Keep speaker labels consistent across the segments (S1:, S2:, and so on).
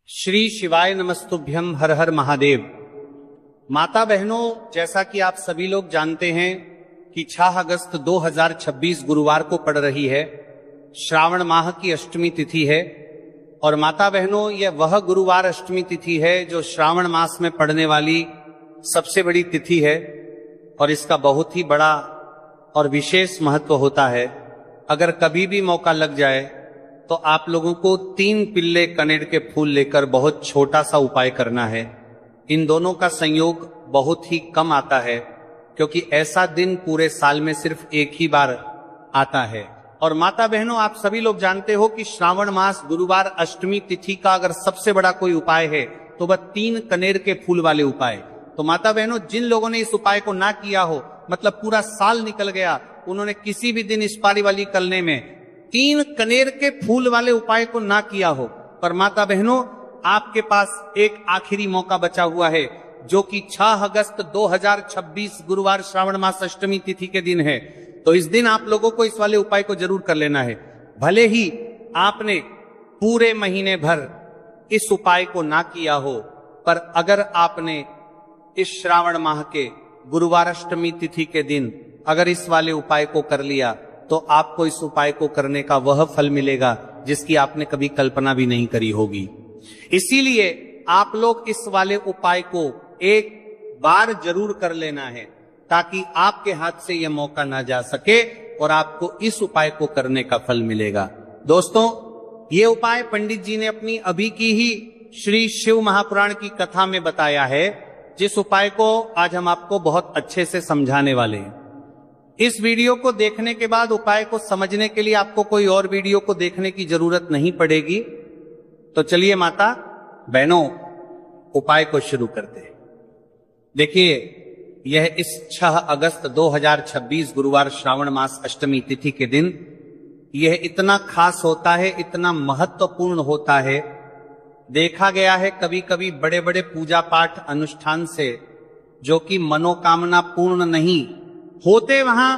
S1: श्री शिवाय नमस्तुभ्यम हर हर महादेव। माता बहनों, जैसा कि आप सभी लोग जानते हैं कि 6 अगस्त 2026 गुरुवार को पड़ रही है, श्रावण माह की अष्टमी तिथि है। और माता बहनों, यह वह गुरुवार अष्टमी तिथि है जो श्रावण मास में पड़ने वाली सबसे बड़ी तिथि है और इसका बहुत ही बड़ा और विशेष महत्व होता है। अगर कभी भी मौका लग जाए तो आप लोगों को 3 पिल्ले कनेर के फूल लेकर बहुत छोटा सा उपाय करना है। इन दोनों का संयोग बहुत ही कम आता है क्योंकि ऐसा दिन पूरे साल में सिर्फ एक ही बार आता है। और माता बहनों, आप सभी लोग जानते हो कि श्रावण मास गुरुवार अष्टमी तिथि का अगर सबसे बड़ा कोई उपाय है तो वह 3 कनेर के फूल वाले उपाय। तो माता बहनों, जिन लोगों ने इस उपाय को ना किया हो, मतलब पूरा साल निकल गया, उन्होंने किसी भी दिन इस पारी वाली करने में 3 कनेर के फूल वाले उपाय को ना किया हो, पर माता बहनों आपके पास एक आखिरी मौका बचा हुआ है जो कि 6 अगस्त 2026 गुरुवार श्रावण मास अष्टमी तिथि के दिन है। तो इस दिन आप लोगों को इस वाले उपाय को जरूर कर लेना है। भले ही आपने पूरे महीने भर इस उपाय को ना किया हो, पर अगर आपने इस श्रावण माह के गुरुवार अष्टमी तिथि के दिन अगर इस वाले उपाय को कर लिया तो आपको इस उपाय को करने का वह फल मिलेगा जिसकी आपने कभी कल्पना भी नहीं करी होगी। इसीलिए आप लोग इस वाले उपाय को एक बार जरूर कर लेना है ताकि आपके हाथ से यह मौका ना जा सके और आपको इस उपाय को करने का फल मिलेगा। दोस्तों, ये उपाय पंडित जी ने अपनी अभी की ही श्री शिव महापुराण की कथा में बताया है, जिस उपाय को आज हम आपको बहुत अच्छे से समझाने वाले हैं। इस वीडियो को देखने के बाद उपाय को समझने के लिए आपको कोई और वीडियो को देखने की जरूरत नहीं पड़ेगी। तो चलिए माता बहनों, उपाय को शुरू करते हैं। देखिए, यह इस 6 अगस्त 2026 गुरुवार श्रावण मास अष्टमी तिथि के दिन यह इतना खास होता है, इतना महत्वपूर्ण होता है। देखा गया है कभी कभी बड़े बड़े पूजा पाठ अनुष्ठान से जो कि मनोकामना पूर्ण नहीं होते, वहां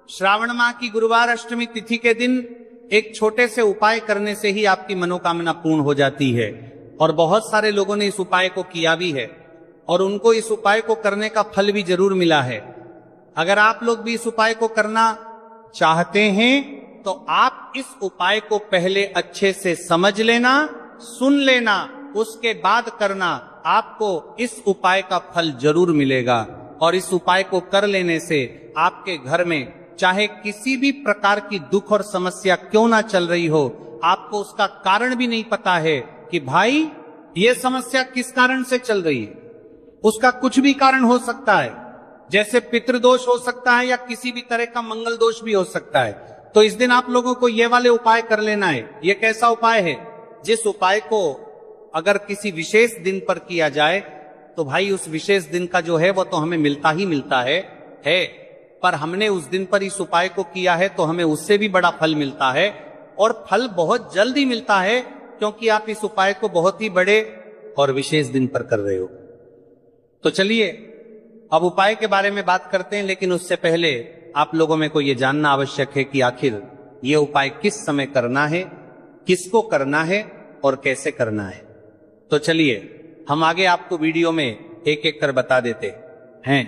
S1: श्रावण माह की गुरुवार अष्टमी तिथि के दिन एक छोटे से उपाय करने से ही आपकी मनोकामना पूर्ण हो जाती है। और बहुत सारे लोगों ने इस उपाय को किया भी है और उनको इस उपाय को करने का फल भी जरूर मिला है। अगर आप लोग भी इस उपाय को करना चाहते हैं तो आप इस उपाय को पहले अच्छे से समझ लेना, सुन लेना, उसके बाद करना। आपको इस उपाय का फल जरूर मिलेगा। और इस उपाय को कर लेने से आपके घर में चाहे किसी भी प्रकार की दुख और समस्या क्यों ना चल रही हो, आपको उसका कारण भी नहीं पता है कि भाई ये समस्या किस कारण से चल रही है। उसका कुछ भी कारण हो सकता है, जैसे पितृदोष हो सकता है या किसी भी तरह का मंगल दोष भी हो सकता है। तो इस दिन आप लोगों को ये वाले उपाय कर लेना है। ये कैसा उपाय है? जिस उपाय को अगर किसी विशेष दिन पर किया जाए तो भाई उस विशेष दिन का जो है वो तो हमें मिलता ही मिलता है। पर हमने उस दिन पर इस उपाय को किया है तो हमें उससे भी बड़ा फल मिलता है और फल बहुत जल्दी मिलता है क्योंकि आप इस उपाय को बहुत ही बड़े और विशेष दिन पर कर रहे हो। तो चलिए अब उपाय के बारे में बात करते हैं, लेकिन उससे पहले आप लोगों में को यह जानना आवश्यक है कि आखिर ये उपाय किस समय करना है, किसको करना है और कैसे करना है। तो चलिए हम आगे आपको वीडियो में एक एक कर बता देते हैं।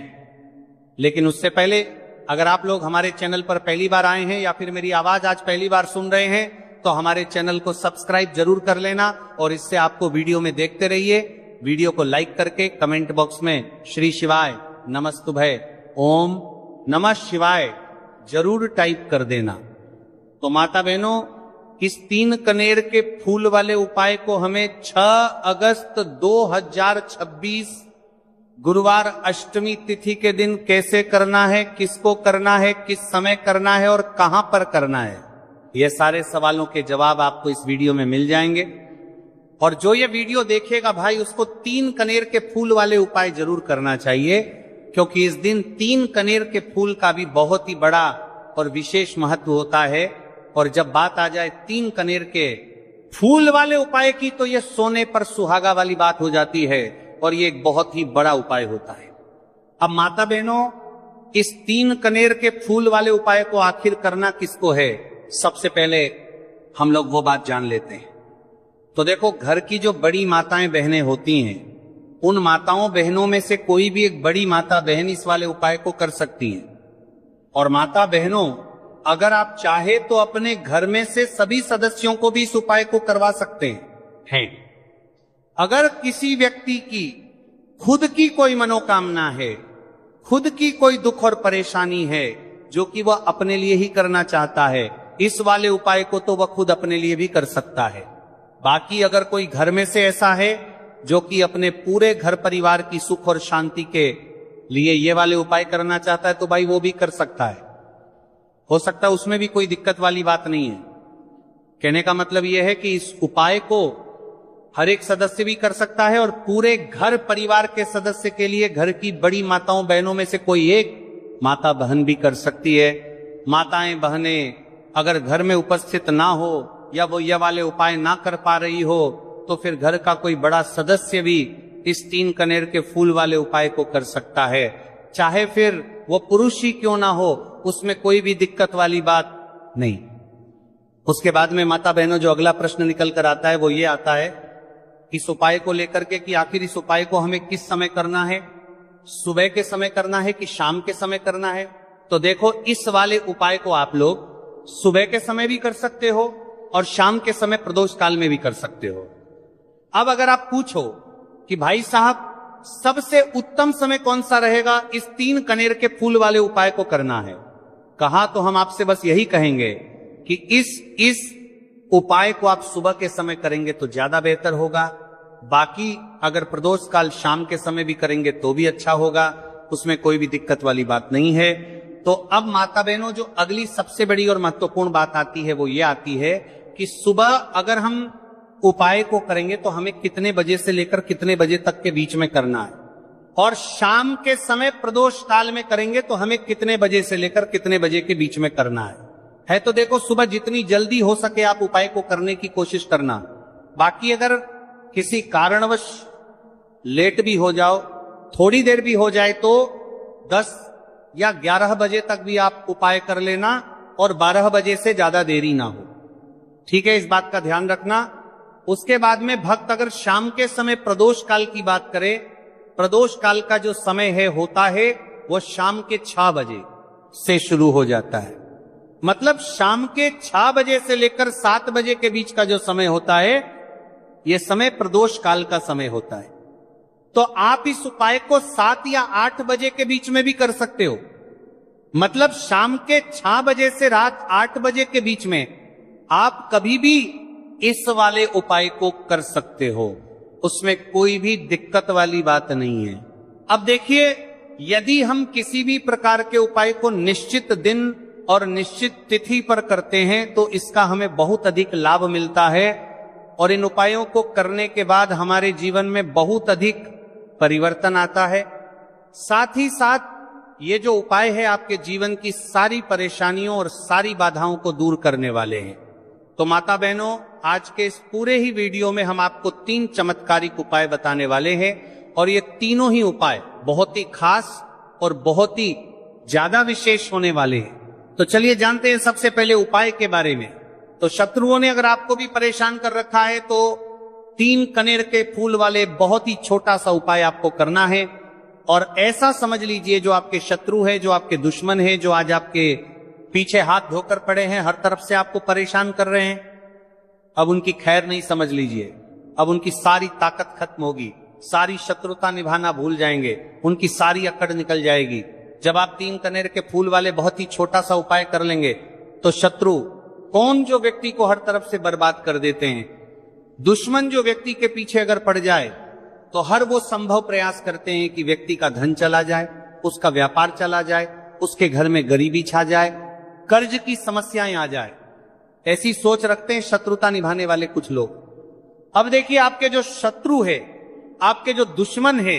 S1: लेकिन उससे पहले अगर आप लोग हमारे चैनल पर पहली बार आए हैं या फिर मेरी आवाज आज पहली बार सुन रहे हैं तो हमारे चैनल को सब्सक्राइब जरूर कर लेना और इससे आपको वीडियो में देखते रहिए। वीडियो को लाइक करके कमेंट बॉक्स में श्री शिवाय नमस्तुभय ओम नमः शिवाय जरूर टाइप कर देना। तो माता बहनों, इस 3 कनेर के फूल वाले उपाय को हमें 6 अगस्त 2026 गुरुवार अष्टमी तिथि के दिन कैसे करना है, किसको करना है, किस समय करना है और कहां पर करना है, यह सारे सवालों के जवाब आपको इस वीडियो में मिल जाएंगे। और जो ये वीडियो देखेगा भाई, उसको 3 कनेर के फूल वाले उपाय जरूर करना चाहिए क्योंकि इस दिन 3 कनेर के फूल का भी बहुत ही बड़ा और विशेष महत्व होता है। और जब बात आ जाए 3 कनेर के फूल वाले उपाय की तो यह सोने पर सुहागा वाली बात हो जाती है और ये एक बहुत ही बड़ा उपाय होता है। अब माता बहनों, इस 3 कनेर के फूल वाले उपाय को आखिर करना किसको है, सबसे पहले हम लोग वो बात जान लेते हैं तो देखो, घर की जो बड़ी माताएं बहनें होती हैं, उन माताओं बहनों में से कोई भी एक बड़ी माता बहन इस वाले उपाय को कर सकती है। और माता बहनों, अगर आप चाहे तो अपने घर में से सभी सदस्यों को भी इस उपाय को करवा सकते हैं। अगर किसी व्यक्ति की खुद की कोई मनोकामना है, खुद की कोई दुख और परेशानी है जो कि वह अपने लिए ही करना चाहता है, इस वाले उपाय को तो वह खुद अपने लिए भी कर सकता है। बाकी अगर कोई घर में से ऐसा है जो कि अपने पूरे घर परिवार की सुख और शांति के लिए ये वाले उपाय करना चाहता है, तो भाई वो भी कर सकता है। हो सकता है उसमें भी कोई दिक्कत वाली बात नहीं है। कहने का मतलब यह है कि इस उपाय को हर एक सदस्य भी कर सकता है और पूरे घर परिवार के सदस्य के लिए घर की बड़ी माताओं बहनों में से कोई एक माता बहन भी कर सकती है। माताएं बहनें अगर घर में उपस्थित ना हो या वो ये वाले उपाय ना कर पा रही हो, तो फिर घर का कोई बड़ा सदस्य भी इस 3 कनेर के फूल वाले उपाय को कर सकता है। चाहे फिर वो पुरुष ही क्यों ना हो, उसमें कोई भी दिक्कत वाली बात नहीं। उसके बाद में माता बहनों जो अगला प्रश्न निकल कर आता है वो ये आता है इस उपाय को लेकर के कि आखिर इस उपाय को हमें किस समय करना है, सुबह के समय करना है कि शाम के समय करना है। तो देखो, इस वाले उपाय को आप लोग सुबह के समय भी कर सकते हो और शाम के समय प्रदोष काल में भी कर सकते हो। अब अगर आप पूछो कि भाई साहब सबसे उत्तम समय कौन सा रहेगा इस 3 कनेर के फूल वाले उपाय को करना है, कहा तो हम आपसे बस यही कहेंगे कि इस उपाय को आप सुबह के समय करेंगे तो ज्यादा बेहतर होगा। बाकी अगर प्रदोष काल शाम के समय भी करेंगे तो भी अच्छा होगा, उसमें कोई भी दिक्कत वाली बात नहीं है। तो अब माता बहनों जो अगली सबसे बड़ी और महत्वपूर्ण बात आती है वो ये आती है कि सुबह अगर हम उपाय को करेंगे तो हमें कितने बजे से लेकर कितने बजे तक के बीच में करना है, और शाम के समय प्रदोष काल में करेंगे तो हमें कितने बजे से लेकर कितने बजे के बीच में करना है। तो देखो, सुबह जितनी जल्दी हो सके आप उपाय को करने की कोशिश करना। बाकी अगर किसी कारणवश लेट भी हो जाओ, थोड़ी देर भी हो जाए, तो 10 या 11 बजे तक भी आप उपाय कर लेना और 12 बजे से ज्यादा देरी ना हो। ठीक है, इस बात का ध्यान रखना। उसके बाद में भक्त अगर शाम के समय प्रदोष काल की बात करें, प्रदोष काल का जो समय होता है वो शाम के 6 बजे से शुरू हो जाता है। मतलब शाम के 6 बजे से लेकर 7 बजे के बीच का जो समय होता है, यह समय प्रदोष काल का समय होता है। तो आप इस उपाय को 7 या 8 बजे के बीच में भी कर सकते हो। मतलब शाम के 6 बजे से रात 8 बजे के बीच में आप कभी भी इस वाले उपाय को कर सकते हो, उसमें कोई भी दिक्कत वाली बात नहीं है। अब देखिए, यदि हम किसी भी प्रकार के उपाय को निश्चित दिन और निश्चित तिथि पर करते हैं तो इसका हमें बहुत अधिक लाभ मिलता है और इन उपायों को करने के बाद हमारे जीवन में बहुत अधिक परिवर्तन आता है। साथ ही साथ ये जो उपाय है आपके जीवन की सारी परेशानियों और सारी बाधाओं को दूर करने वाले हैं। तो माता बहनों, आज के इस पूरे ही वीडियो में हम आपको 3 चमत्कारिक उपाय बताने वाले हैं और ये तीनों ही उपाय बहुत ही खास और बहुत ही ज्यादा विशेष होने वाले हैं। तो चलिए जानते हैं सबसे पहले उपाय के बारे में। तो शत्रुओं ने अगर आपको भी परेशान कर रखा है तो 3 कनेर के फूल वाले बहुत ही छोटा सा उपाय आपको करना है। और ऐसा समझ लीजिए, जो आपके शत्रु है, जो आपके दुश्मन है, जो आज आपके पीछे हाथ धोकर पड़े हैं, हर तरफ से आपको परेशान कर रहे हैं, अब उनकी खैर नहीं समझ लीजिए। अब उनकी सारी ताकत खत्म होगी, सारी शत्रुता निभाना भूल जाएंगे, उनकी सारी अकड़ निकल जाएगी। जब आप 3 कनेर के फूल वाले बहुत ही छोटा सा उपाय कर लेंगे तो शत्रु कौन जो व्यक्ति को हर तरफ से बर्बाद कर देते हैं, दुश्मन जो व्यक्ति के पीछे अगर पड़ जाए तो हर वो संभव प्रयास करते हैं कि व्यक्ति का धन चला जाए, उसका व्यापार चला जाए, उसके घर में गरीबी छा जाए, कर्ज की समस्याएं आ जाए। ऐसी सोच रखते हैं शत्रुता निभाने वाले कुछ लोग। अब देखिए, आपके जो शत्रु है, आपके जो दुश्मन है,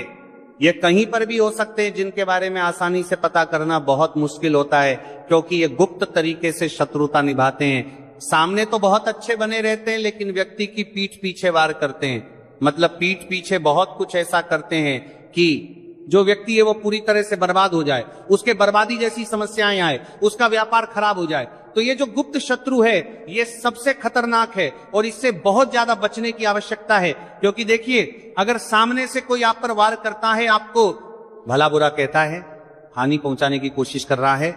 S1: ये कहीं पर भी हो सकते हैं, जिनके बारे में आसानी से पता करना बहुत मुश्किल होता है, क्योंकि ये गुप्त तरीके से शत्रुता निभाते हैं। सामने तो बहुत अच्छे बने रहते हैं, लेकिन व्यक्ति की पीठ पीछे वार करते हैं। मतलब पीठ पीछे बहुत कुछ ऐसा करते हैं कि जो व्यक्ति है वो पूरी तरह से बर्बाद हो जाए, उसके बर्बादी जैसी समस्याएं आए, उसका व्यापार खराब हो जाए, तो ये जो गुप्त शत्रु है ये सबसे खतरनाक है और इससे बहुत ज्यादा बचने की आवश्यकता है। क्योंकि देखिए, अगर सामने से कोई आप पर वार करता है, आपको भला बुरा कहता है, हानि पहुंचाने की कोशिश कर रहा है,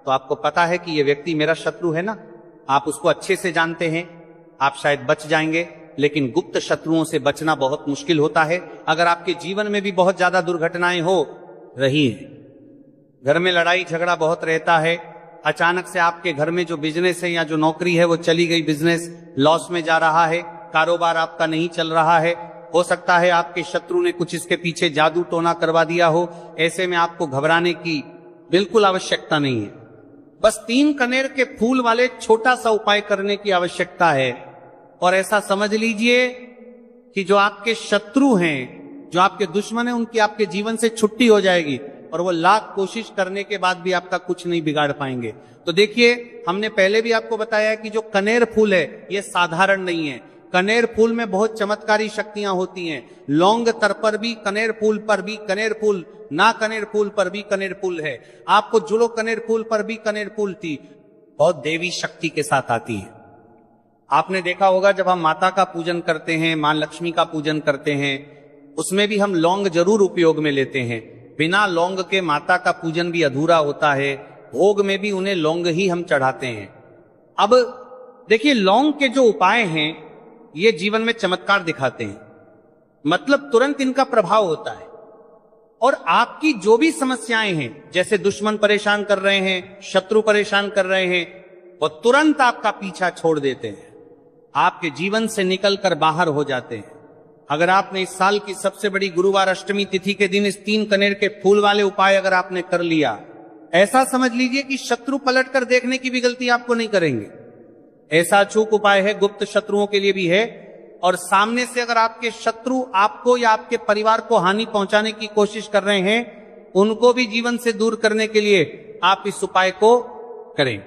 S1: तो आपको पता है कि ये व्यक्ति मेरा शत्रु है ना, आप उसको अच्छे से जानते हैं, आप शायद बच जाएंगे। लेकिन गुप्त शत्रुओं से बचना बहुत मुश्किल होता है। अगर आपके जीवन में भी बहुत ज्यादा दुर्घटनाएं हो रही हैं, घर में लड़ाई झगड़ा बहुत रहता है, अचानक से आपके घर में जो बिजनेस है या जो नौकरी है वो चली गई, बिजनेस लॉस में जा रहा है, कारोबार आपका नहीं चल रहा है, हो सकता है आपके शत्रु ने कुछ इसके पीछे जादू टोना करवा दिया हो, ऐसे में आपको घबराने की बिल्कुल आवश्यकता नहीं है। बस 3 कनेर के फूल वाले छोटा सा उपाय करने की आवश्यकता है। और ऐसा समझ लीजिए कि जो आपके शत्रु हैं, जो आपके दुश्मन हैं, उनकी आपके जीवन से छुट्टी हो जाएगी और वो लाख कोशिश करने के बाद भी आपका कुछ नहीं बिगाड़ पाएंगे। तो देखिए, हमने पहले भी आपको बताया कि जो कनेर फूल है ये साधारण नहीं है। कनेर फूल में बहुत चमत्कारी शक्तियां होती हैं। लौंग तर पर भी कनेर फूल पर भी कनेर फूल, ना कनेर फूल पर भी कनेर फूल है। आपको जुड़ो कनेर फूल पर भी कनेर फूल थी, बहुत देवी शक्ति के साथ आती है। आपने देखा होगा जब हम माता का पूजन करते हैं, मां लक्ष्मी का पूजन करते हैं, उसमें भी हम लौंग जरूर उपयोग में लेते हैं। बिना लौंग के माता का पूजन भी अधूरा होता है, भोग में भी उन्हें लौंग ही हम चढ़ाते हैं। अब देखिए, लौंग के जो उपाय हैं ये जीवन में चमत्कार दिखाते हैं, मतलब तुरंत इनका प्रभाव होता है। और आपकी जो भी समस्याएं हैं, जैसे दुश्मन परेशान कर रहे हैं, शत्रु परेशान कर रहे हैं, वो तुरंत आपका पीछा छोड़ देते हैं, आपके जीवन से निकलकर बाहर हो जाते हैं। अगर आपने इस साल की सबसे बड़ी गुरुवार अष्टमी तिथि के दिन इस 3 कनेर के फूल वाले उपाय अगर आपने कर लिया, ऐसा समझ लीजिए कि शत्रु पलट कर देखने की भी गलती आपको नहीं करेंगे। ऐसा अचूक उपाय है, गुप्त शत्रुओं के लिए भी है। और सामने से अगर आपके शत्रु आपको या आपके परिवार को हानि पहुंचाने की कोशिश कर रहे हैं, उनको भी जीवन से दूर करने के लिए आप इस उपाय को करें।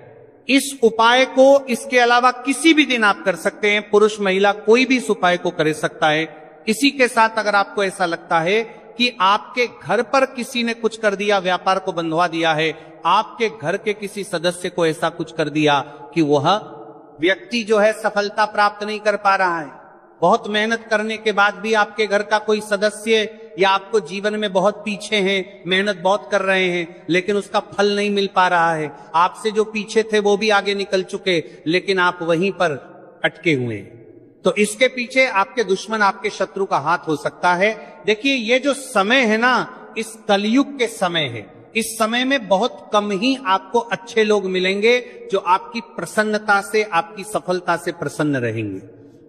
S1: इस उपाय को इसके अलावा किसी भी दिन आप कर सकते हैं, पुरुष महिला कोई भी इस उपाय को कर सकता है। इसी के साथ अगर आपको ऐसा लगता है कि आपके घर पर किसी ने कुछ कर दिया, व्यापार को बंधवा दिया है, आपके घर के किसी सदस्य को ऐसा कुछ कर दिया कि वह व्यक्ति जो है सफलता प्राप्त नहीं कर पा रहा है, बहुत मेहनत करने के बाद भी आपके घर का कोई सदस्य या आपको जीवन में बहुत पीछे हैं, मेहनत बहुत कर रहे हैं लेकिन उसका फल नहीं मिल पा रहा है, आपसे जो पीछे थे वो भी आगे निकल चुके लेकिन आप वहीं पर अटके हुए हैं, तो इसके पीछे आपके दुश्मन, आपके शत्रु का हाथ हो सकता है। देखिए, ये जो समय है ना, इस कलयुग के समय है। इस समय में बहुत कम ही आपको अच्छे लोग मिलेंगे जो आपकी प्रसन्नता से, आपकी सफलता से प्रसन्न रहेंगे।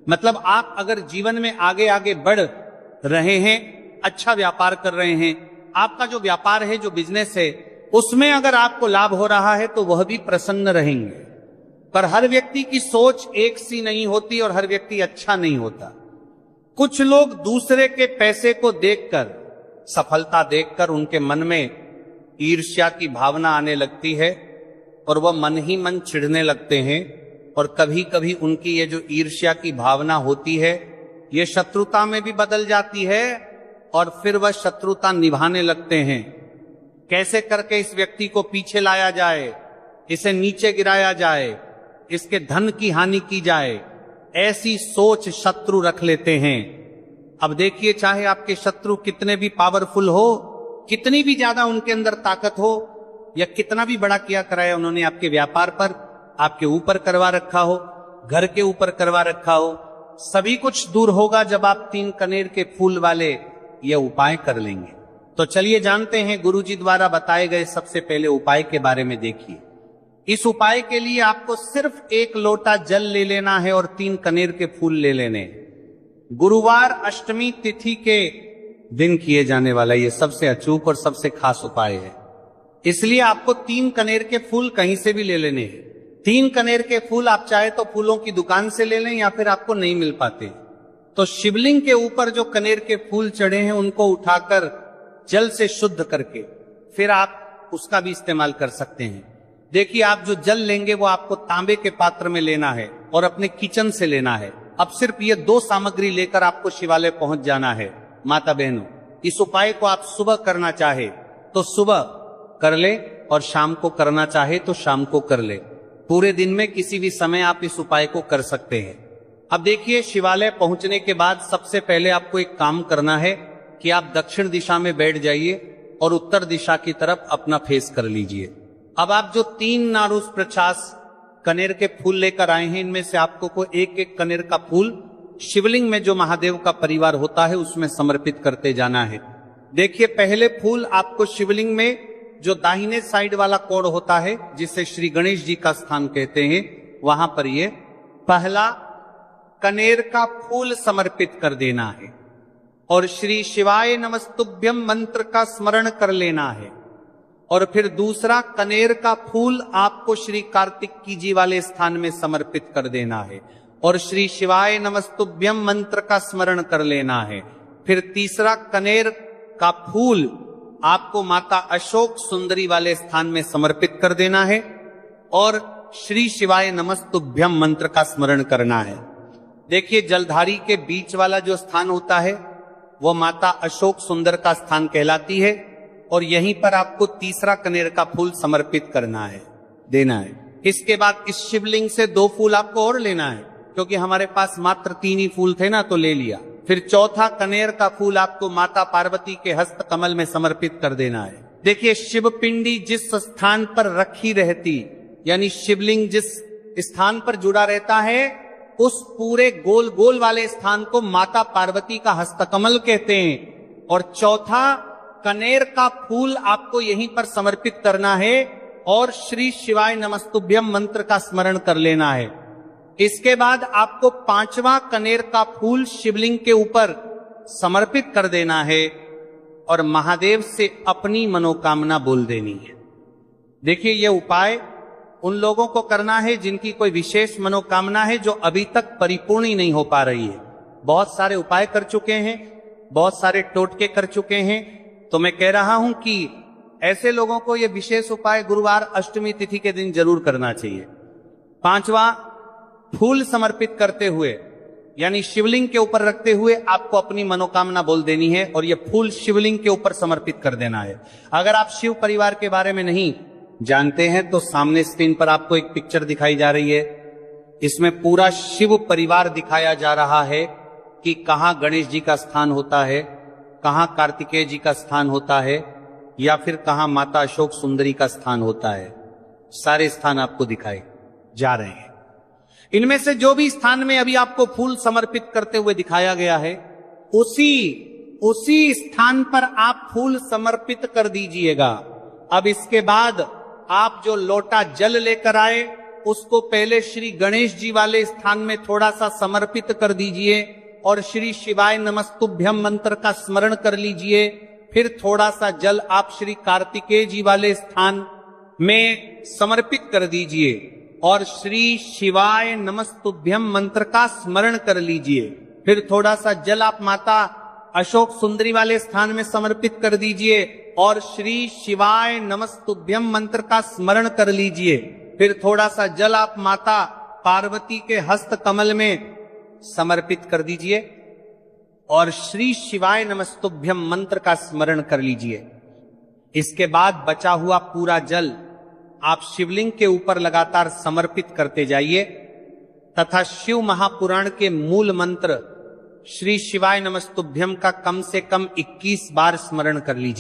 S1: मतलब आप अगर जीवन में आगे आगे बढ़ रहे हैं, अच्छा व्यापार कर रहे हैं, आपका जो व्यापार है, जो बिजनेस है, उसमें अगर आपको लाभ हो रहा है तो वह भी प्रसन्न रहेंगे। पर हर व्यक्ति की सोच एक सी नहीं होती और हर व्यक्ति अच्छा नहीं होता। कुछ लोग दूसरे के पैसे को देखकर, सफलता देखकर उनके मन में ईर्ष्या की भावना आने लगती है और वह मन ही मन चिढ़ने लगते हैं, और कभी कभी उनकी ये जो ईर्ष्या की भावना होती है ये शत्रुता में भी बदल जाती है और फिर वह शत्रुता निभाने लगते हैं। कैसे करके इस व्यक्ति को पीछे लाया जाए, इसे नीचे गिराया जाए, इसके धन की हानि की जाए, ऐसी सोच शत्रु रख लेते हैं। अब देखिए, चाहे आपके शत्रु कितने भी पावरफुल हो, कितनी भी ज्यादा उनके अंदर ताकत हो, या कितना भी बड़ा किया कराया उन्होंने आपके व्यापार पर, आपके ऊपर करवा रखा हो, घर के ऊपर करवा रखा हो, सभी कुछ दूर होगा जब आप 3 कनेर के फूल वाले ये उपाय कर लेंगे। तो चलिए जानते हैं गुरुजी द्वारा बताए गए सबसे पहले उपाय के बारे में। देखिए, इस उपाय के लिए आपको सिर्फ 1 लोटा जल ले लेना है और 3 कनेर के फूल ले लेने। गुरुवार अष्टमी तिथि के दिन किए जाने वाला ये सबसे अचूक और सबसे खास उपाय है, इसलिए आपको 3 कनेर के फूल कहीं से भी ले लेने हैं। 3 कनेर के फूल आप चाहे तो फूलों की दुकान से ले लें, या फिर आपको नहीं मिल पाते तो शिवलिंग के ऊपर जो कनेर के फूल चढ़े हैं उनको उठाकर जल से शुद्ध करके फिर आप उसका भी इस्तेमाल कर सकते हैं। देखिए, आप जो जल लेंगे वो आपको तांबे के पात्र में लेना है और अपने किचन से लेना है। अब सिर्फ ये 2 सामग्री लेकर आपको शिवालय पहुंच जाना है। माता बहनों, इस उपाय को आप सुबह करना चाहे तो सुबह कर ले और शाम को करना चाहे तो शाम को कर ले। पूरे दिन में किसी भी समय आप इस उपाय को कर सकते हैं। अब देखिए, शिवालय पहुंचने के बाद सबसे पहले आपको एक काम करना है कि आप दक्षिण दिशा में बैठ जाइए और उत्तर दिशा की तरफ अपना फेस कर लीजिए। अब आप जो 3 नारूस प्रचास कनेर के फूल लेकर आए हैं, इनमें से आपको को एक एक कनेर का फूल शिवलिंग में जो महादेव का परिवार होता है उसमें समर्पित करते जाना है। देखिए, पहले फूल आपको शिवलिंग में जो दाहिने साइड वाला कोण होता है, जिसे श्री गणेश जी का स्थान कहते हैं, वहां पर ये पहला कनेर का फूल समर्पित कर देना है और श्री शिवाय नमस्तुभ्यम मंत्र का स्मरण कर लेना है। और फिर दूसरा कनेर का फूल आपको श्री कार्तिकी जी वाले स्थान में समर्पित कर देना है और श्री शिवाय नमस्तुभ्यम मंत्र का स्मरण कर लेना है। फिर तीसरा कनेर का फूल आपको माता अशोक सुंदरी वाले स्थान में समर्पित कर देना है और श्री शिवाय नमस्तुभ्यम मंत्र का स्मरण करना है। देखिए, जलधारी के बीच वाला जो स्थान होता है वो माता अशोक सुंदर का स्थान कहलाती है और यहीं पर आपको तीसरा कनेर का फूल समर्पित करना है, देना है। इसके बाद इस शिवलिंग से 2 फूल आपको और लेना है, क्योंकि हमारे पास मात्र 3 ही फूल थे ना, तो ले लिया। फिर चौथा कनेर का फूल आपको माता पार्वती के हस्त कमल में समर्पित कर देना है। देखिए, शिव पिंडी जिस स्थान पर रखी रहती, यानी शिवलिंग जिस स्थान पर जुड़ा रहता है, उस पूरे गोल गोल वाले स्थान को माता पार्वती का हस्तकमल कहते हैं। और चौथा कनेर का फूल आपको यहीं पर समर्पित करना है और श्री शिवाय नमस्तुभ्यम मंत्र का स्मरण कर लेना है। इसके बाद आपको 5वां कनेर का फूल शिवलिंग के ऊपर समर्पित कर देना है और महादेव से अपनी मनोकामना बोल देनी है। देखिए, यह उपाय उन लोगों को करना है जिनकी कोई विशेष मनोकामना है जो अभी तक परिपूर्ण ही नहीं हो पा रही है। बहुत सारे उपाय कर चुके हैं, बहुत सारे टोटके कर चुके हैं, तो मैं कह रहा हूं कि ऐसे लोगों को यह विशेष उपाय गुरुवार अष्टमी तिथि के दिन जरूर करना चाहिए। 5वां फूल समर्पित करते हुए, यानी शिवलिंग के ऊपर रखते हुए आपको अपनी मनोकामना बोल देनी है और यह फूल शिवलिंग के ऊपर समर्पित कर देना है। अगर आप शिव परिवार के बारे में नहीं जानते हैं तो सामने स्क्रीन पर आपको एक पिक्चर दिखाई जा रही है। इसमें पूरा शिव परिवार दिखाया जा रहा है कि कहां गणेश जी का स्थान होता है, कहां कार्तिकेय जी का स्थान होता है या फिर कहां माता अशोक सुंदरी का स्थान होता है। सारे स्थान आपको दिखाए जा रहे हैं। इनमें से जो भी स्थान में अभी आपको फूल समर्पित करते हुए दिखाया गया है, उसी स्थान पर आप फूल समर्पित कर दीजिएगा। अब इसके बाद आप जो लोटा जल लेकर आए उसको पहले श्री गणेश जी वाले स्थान में थोड़ा सा समर्पित कर दीजिए और श्री शिवाय नमस्तुभ्यम मंत्र का स्मरण कर लीजिए। फिर थोड़ा सा जल आप श्री कार्तिकेय जी वाले स्थान में समर्पित कर दीजिए और श्री शिवाय नमस्तुभ्यम मंत्र का स्मरण कर लीजिए। फिर थोड़ा सा जल आप माता अशोक सुंदरी वाले स्थान में समर्पित कर दीजिए और श्री शिवाय नमस्तुभ्यम मंत्र का स्मरण कर लीजिए। फिर थोड़ा सा जल आप माता पार्वती के हस्त कमल में समर्पित कर दीजिए और श्री शिवाय नमस्तुभ्यम मंत्र का स्मरण कर लीजिए। इसके बाद बचा हुआ पूरा जल आप शिवलिंग के ऊपर लगातार समर्पित करते जाइए तथा शिव महापुराण के मूल मंत्र श्री शिवाय नमस्तुभ्यम का कम से कम 21 बार स्मरण कर लीजिए।